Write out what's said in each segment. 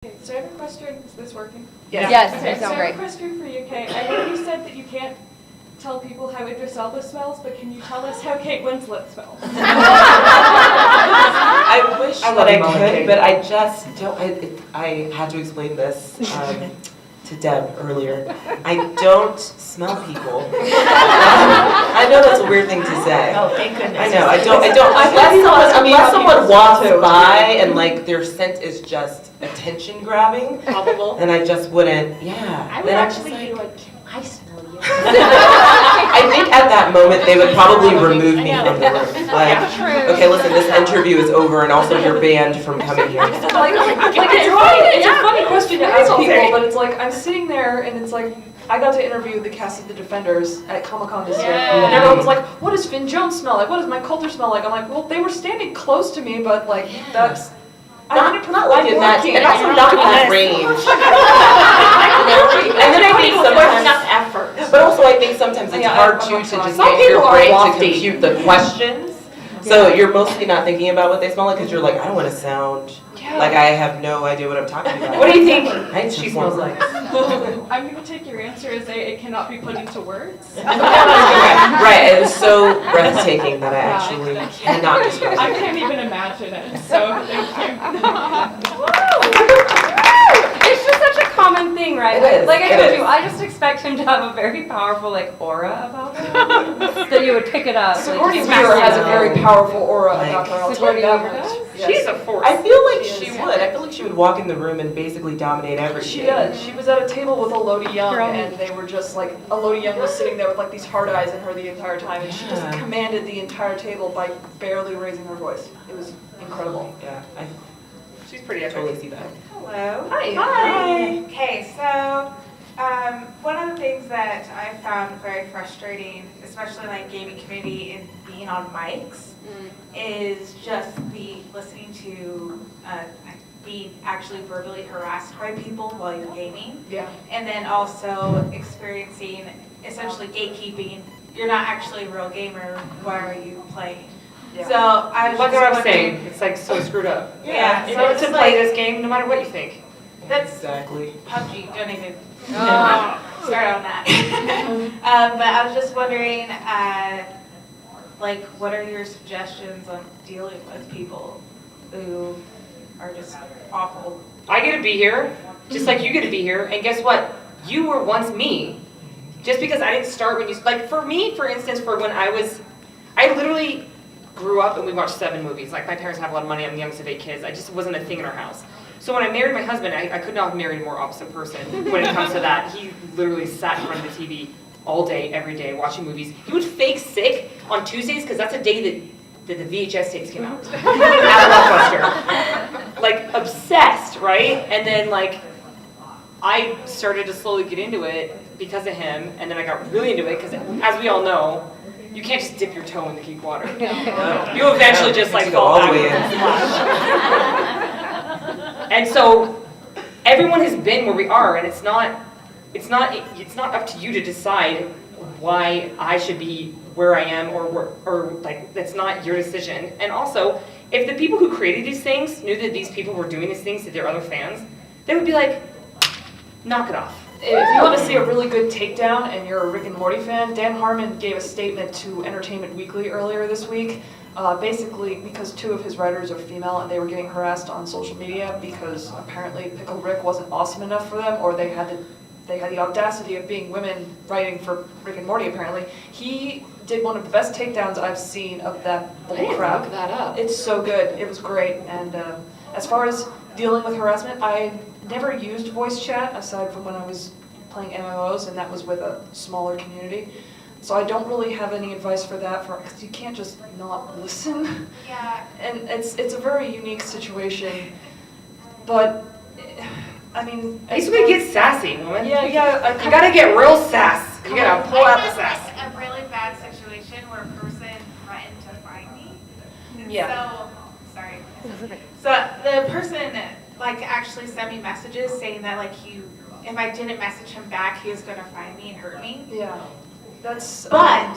Okay, so I have a question. Is this working? Yes, Okay, you so sound I great. have a question for you, Kate. I know you said that you can't tell people how Idris Elba smells, but can you tell us how Kate Winslet smells? I wish that I could, but I just don't. I had to explain this to Deb earlier. I don't smell people. I know that's a weird thing to say. Oh, thank goodness. I know. I don't. Unless someone walks by and like their scent is just attention grabbing, Probable. then I just wouldn't. Yeah. I would then actually I'm be just like, can I smell you? I think at that moment they would probably remove me from the room. Like, okay, listen, this interview is over, and also you're banned from coming here. It's a funny question to ask people, but it's like I'm sitting there and it's like I got to interview the cast of The Defenders at Comic-Con this year, and everyone was like, "What does Finn Jones smell like? What does Mike Coulter smell like?" I'm like, "Well, they were standing close to me, but like that's." Not like in that, and also not in that range. And then I think sometimes, enough effort. but also I think sometimes it's hard too to just Some get your people are brain to lofty. compute the questions. So you're mostly not thinking about what they smell like because you're like, I don't want to sound like I have no idea what I'm talking about. What do you think She smells like? I'm going to take your answer as it cannot be put into words. Right, it was so breathtaking that I actually cannot describe I it. can't even imagine it, so thank you. It's just such a common thing, right? It is, Like I it told is. you, I just expect him to have a very powerful aura about him that you would pick it up. Sigourney just Weaver smack has a it very out. powerful aura Like- about her. I'll tell Sigourney you that Weaver much. does? Yes. She's a force. I feel like She she is. would. I feel like she would walk in the room and basically dominate everything. She does. She was at a table with Elodie Young, Girl. and they were just like, Elodie Young was sitting there with like these hard eyes in her the entire time, and she just Yeah. commanded the entire table by barely raising her voice. It was incredible. Yeah, I She's pretty epic. totally see that. Hello. Hi. Okay, so one of the things that I found very frustrating, especially like gaming community and being on mics, is just the listening to being actually verbally harassed by people while you're gaming, Yeah. and then also experiencing essentially gatekeeping. You're not actually a real gamer. Why are you playing? Yeah. So I was Like just what I'm wondering- saying, it's like so screwed up. Yeah, You so know, it's to just play like this game, no matter what you think. that's Exactly. PUBG, don't even start on that. But I was just wondering, like, what are your suggestions on dealing with people who are just awful? I get to be here, just like you get to be here, and guess what? You were once me. Just because I didn't start when you, like for me, for instance, for when I literally grew up and we watched 7 movies. Like my parents have a lot of money, I'm the youngest of 8 kids. I just wasn't a thing in our house. So when I married my husband, I could not have married a more opposite person when it comes to that. He literally sat in front of the TV all day, every day, watching movies. He would fake sick on Tuesdays because that's a day that the VHS tapes came out at Blockbuster. Like obsessed, right? And then like I started to slowly get into it because of him, and then I got really into it because, as we all know, you can't just dip your toe in the geek water. You eventually just like You go fall all the way back. in. And so everyone has been where we are, and it's not up to you to decide why I should be where I am or like that's not your decision. And also, if the people who created these things knew that these people were doing these things to their other fans, they would be like, knock it off. If you want to see a really good takedown and you're a Rick and Morty fan, Dan Harmon gave a statement to Entertainment Weekly earlier this week, basically because 2 of his writers are female and they were getting harassed on social media because apparently Pickle Rick wasn't awesome enough for them, or they had the audacity of being women writing for Rick and Morty apparently. He did one of the best takedowns I've seen of that bullcrap. Look that up. It's so good. It was great. And as far as dealing with harassment, I never used voice chat aside from when I was playing MMOs, and that was with a smaller community. So I don't really have any advice for that, because you can't just not listen. Yeah. And it's a very unique situation. But I mean, Basically, get sassy, woman. yeah. You gotta get real sass. You gotta pull out the sass. A really bad situation where a person threatened to find me. Yeah. So, sorry. So the person like actually sent me messages saying that like if I didn't message him back, he was gonna find me and hurt me. Yeah. That's. But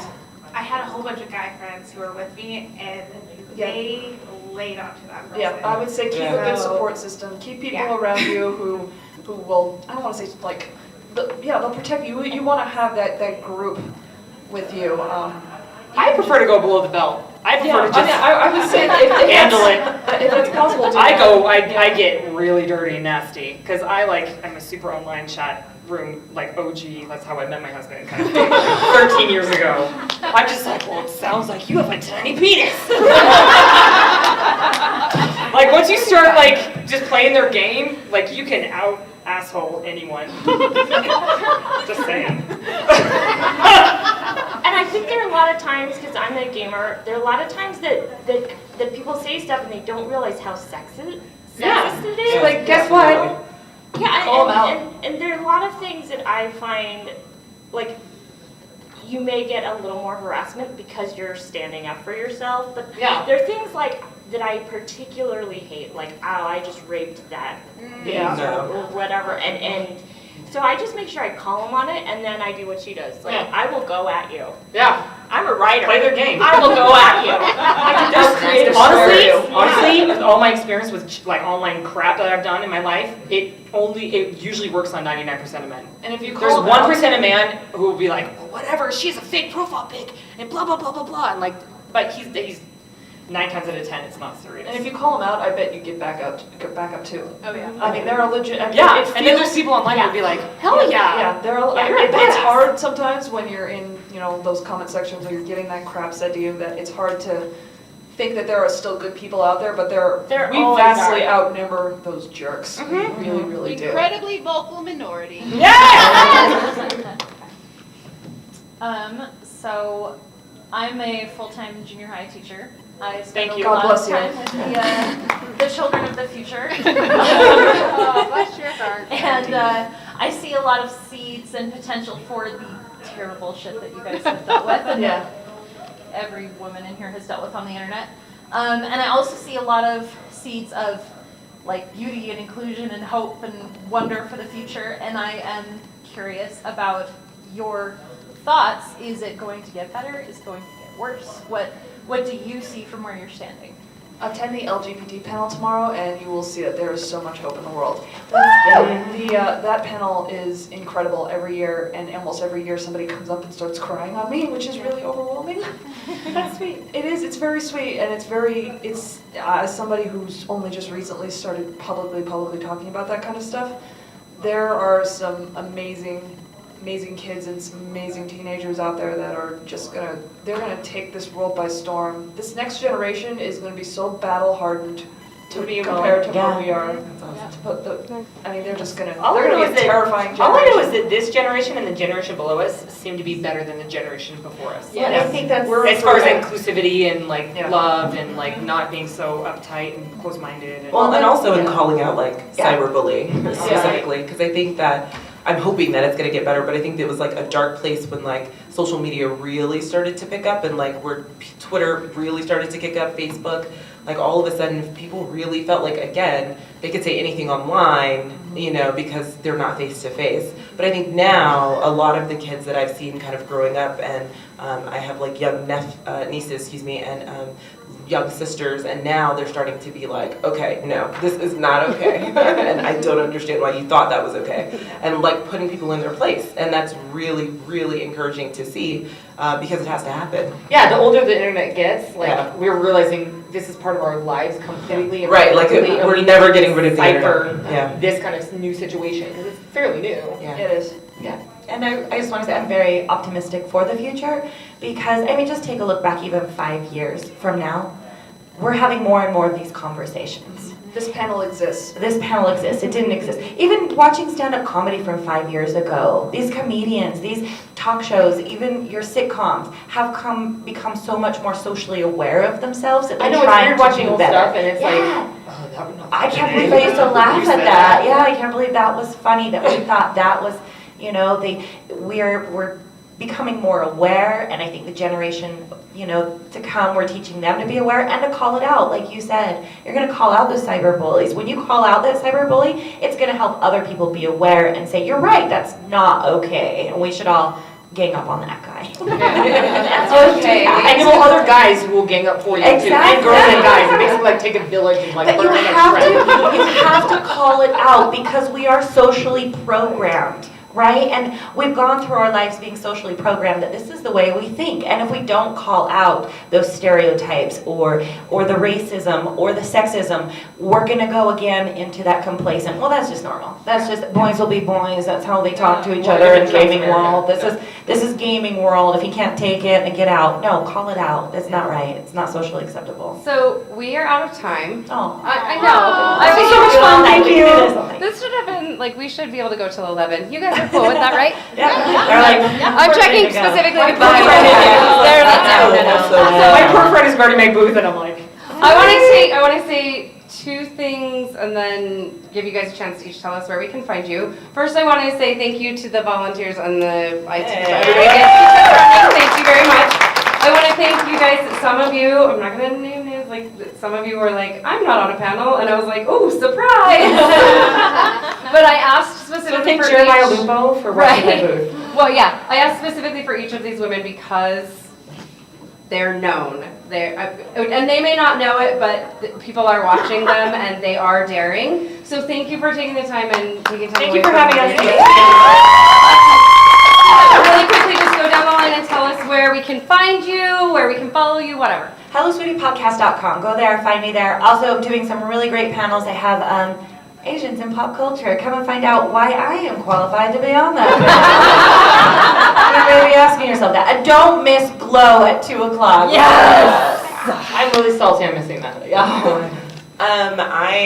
I had a whole bunch of guy friends who were with me, and they laid onto that person. Yeah, I would say keep a good support system. Keep people around you who will, I don't want to say like, they'll protect you. You want to have that group with you. I prefer to go below the belt. I prefer to just I would say that handle it. If it's possible, do I that. get really dirty and nasty because I'm a super online chat room, like OG, that's how I met my husband kind of thing, 13 years ago. I'm just like, well, it sounds like you have a tiny penis. Like once you start like just playing their game, like you can out asshole anyone. Just saying. And I think there are a lot of times, because I'm a gamer, there are a lot of times that people say stuff and they don't realize how sexist it is. Like, guess what? Yeah, Call 'em out. and there are a lot of things that I find, like, you may get a little more harassment because you're standing up for yourself, but there are things like that I particularly hate, like, oh, I just raped that Yeah. or whatever, and so I just make sure I call him on it, and then I do what she does. Like, I will go at you. Yeah. I'm a writer. Play their game. I will go at you. Honestly, with all my experience with like online crap that I've done in my life, it usually works on 99% of men. And if you There's call 1% of man who will be like, well, whatever, she's a fake profile pic and blah blah blah blah blah, and like, but he's 9 times out of 10 it's not serious. and if you call them out, I bet you get back up too. Oh yeah. I mean, there are legit. I mean, Yeah, it and then there's feels- people online who will be like, hell yeah. Yeah, there are. Yeah, you're a It's badass. hard sometimes when you're in, those comment sections where you're getting that crap said to you. That it's hard to think that there are still good people out there, but we always vastly are. outnumber those jerks. We really, really do. Incredibly vocal minority. Yeah! So I'm a full-time junior high teacher. I spend Thank a you. lot God bless of you. time with the children of the future. Oh, bless your heart. And I see a lot of seeds and potential for the terrible shit that you guys have dealt with, and Yeah. that every woman in here has dealt with on the internet. And I also see a lot of seeds of like beauty and inclusion and hope and wonder for the future. And I am curious about your thoughts. Is it going to get better? Is it going to get worse? What do you see from where you're standing? Attend the LGBT panel tomorrow, and you will see that there is so much hope in the world. That panel is incredible every year, and almost every year somebody comes up and starts crying on me, which is really overwhelming. That's sweet. It is. It's very sweet, and it's as somebody who's only just recently started publicly talking about that kind of stuff. There are some amazing kids and some amazing teenagers out there that are just they're gonna take this world by storm. This next generation is gonna be so battle hardened compared to where we are. They're just gonna, All I they're know gonna is be a that- terrifying All I generation. know is that this generation and the generation below us seem to be better than the generation before us. Yeah, I think that's As far as improving. inclusivity and like Yeah. love and like not being so uptight and close-minded. Well, and also in Yeah. calling out like Yeah. cyberbullying specifically, because I think that I'm hoping that it's going to get better, but I think it was like a dark place when like social media really started to pick up and like where Twitter really started to kick up, Facebook, like all of a sudden people really felt like, again, they could say anything online, because they're not face to face. But I think now a lot of the kids that I've seen kind of growing up, and I have like young nieces, and young sisters, and now they're starting to be like, okay, no, this is not okay. And I don't understand why you thought that was okay. And like putting people in their place. And that's really, really encouraging to see because it has to happen. Yeah, the older the internet gets, like Yeah. we're realizing this is part of our lives completely. Right, like completely, and we're we never need to getting rid of the decipher internet. Yeah. this kind of new situation because it's fairly new. Yeah. It is. And I just want to say I'm very optimistic for the future because, just take a look back even 5 years from now. We're having more and more of these conversations. This panel exists. This panel exists. It didn't exist. Even watching stand-up comedy from 5 years ago, these comedians, these talk shows, even your sitcoms have become so much more socially aware of themselves that I they're know it's trying weird to watching do old better. stuff and it's like, Yeah. oh, that would not. I can't believe I used to laugh at that. Yeah, I can't believe that was funny, that we thought that was, we're becoming more aware, and I think the generation, to come, we're teaching them to be aware and to call it out. Like you said, you're going to call out those cyberbullies. When you call out that cyberbully, it's going to help other people be aware and say, you're right, that's not okay, and we should all gang up on that guy. That's okay. And there will other guys who will gang up for you too. Exactly. And girls and guys. It makes it like take a village and like But you learn a have to call it out because we are socially programmed, right? And we've gone through our lives being socially programmed that this is the way we think. And if we don't call out those stereotypes or the racism or the sexism, we're gonna go again into that complacent, well, that's just normal. That's just, boys will be boys, that's how they talk to each other in gaming world. This is gaming world, if you can't take it, then get out. No, call it out. It's not right. It's not socially acceptable. So we are out of time. Oh. I know. This was so much fun, thank you. This should have been, like, we should be able to go till 11. You guys are cool with that, right? Yeah, they're like, I'm checking specifically with My my poor friend is guarding my booth and I'm like. I want to say two things and then give you guys a chance to each tell us where we can find you. First, I want to say thank you to the volunteers and the IT. Thank you very much. I want to thank you guys. Some of you, I'm not going to name names, like some of you were like, I'm not on a panel, and I was like, oh, surprise! But I asked specifically for Jeremiah Lupo for watching my booth. Well, yeah, I asked specifically for each of these women because they're known. And they may not know it, but people are watching them and they are daring. So thank you for taking the time and taking time. Thank you for having us. Really quickly, just go down the line and tell us where we can find you, where we can follow you, whatever. HelloSweetiePodcast.com. Go there, find me there. Also, I'm doing some really great panels. I have Asians in pop culture. Come and find out why I am qualified to be on that. You may be asking yourself that. And don't miss Glow at 2 o'clock. Yes! I'm really salty I'm missing that. Yeah.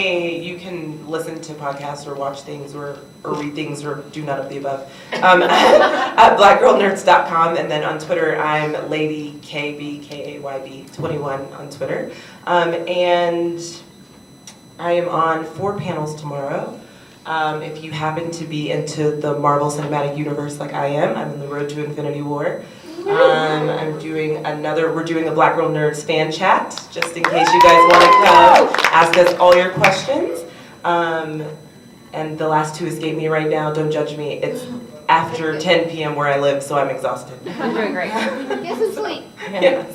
You can listen to podcasts or watch things or read things or do none of the above at blackgirlnerds.com, and then on Twitter I'm Lady KBKAYB 21 on Twitter, and I am on 4 panels tomorrow. If you happen to be into the Marvel Cinematic Universe like I am, I'm on the road to Infinity War. we're doing a Black Girl Nerds fan chat, just in case you guys want to come, ask us all your questions. And the last 2 escape me right now, don't judge me. It's after 10 p.m. where I live, so I'm exhausted. You're doing great. Yes, it's sweet. Yes.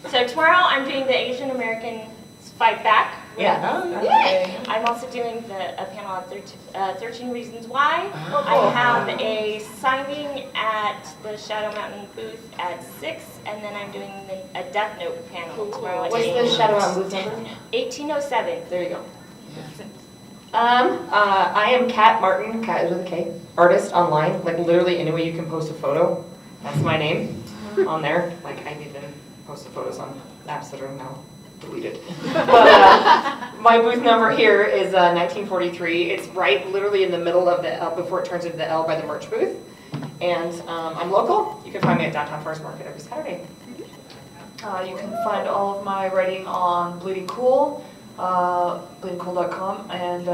So tomorrow I'm doing the Asian Americans Fight Back. Yeah. Oh, okay. I'm also doing a panel on 13 Reasons Why. I have a signing at the Shadow Mountain booth at 6, and then I'm doing a Death Note panel tomorrow at 8. What's the Shadow Mountain booth number? 1807. There you go. I am Kat Martin, Kat is with a K, artist online, like literally any way you can post a photo, that's my name on there. Like I've even posted photos on apps that are now deleted. But my booth number here is 1943. It's right literally in the middle of the L before it turns into the L by the merch booth. And I'm local. You can find me at Downtown Farmers Market every Saturday. You can find all of my writing on Bleeding Cool, bleedingcool.com, and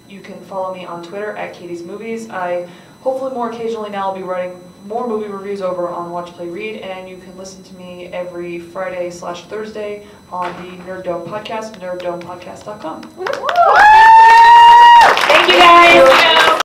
you can follow me on Twitter at Katie's Movies. I hopefully more occasionally now will be writing more movie reviews over on Watch Play Read, and you can listen to me every Friday/Thursday on the Nerd Dome podcast, nerddomepodcast.com. Thank you guys.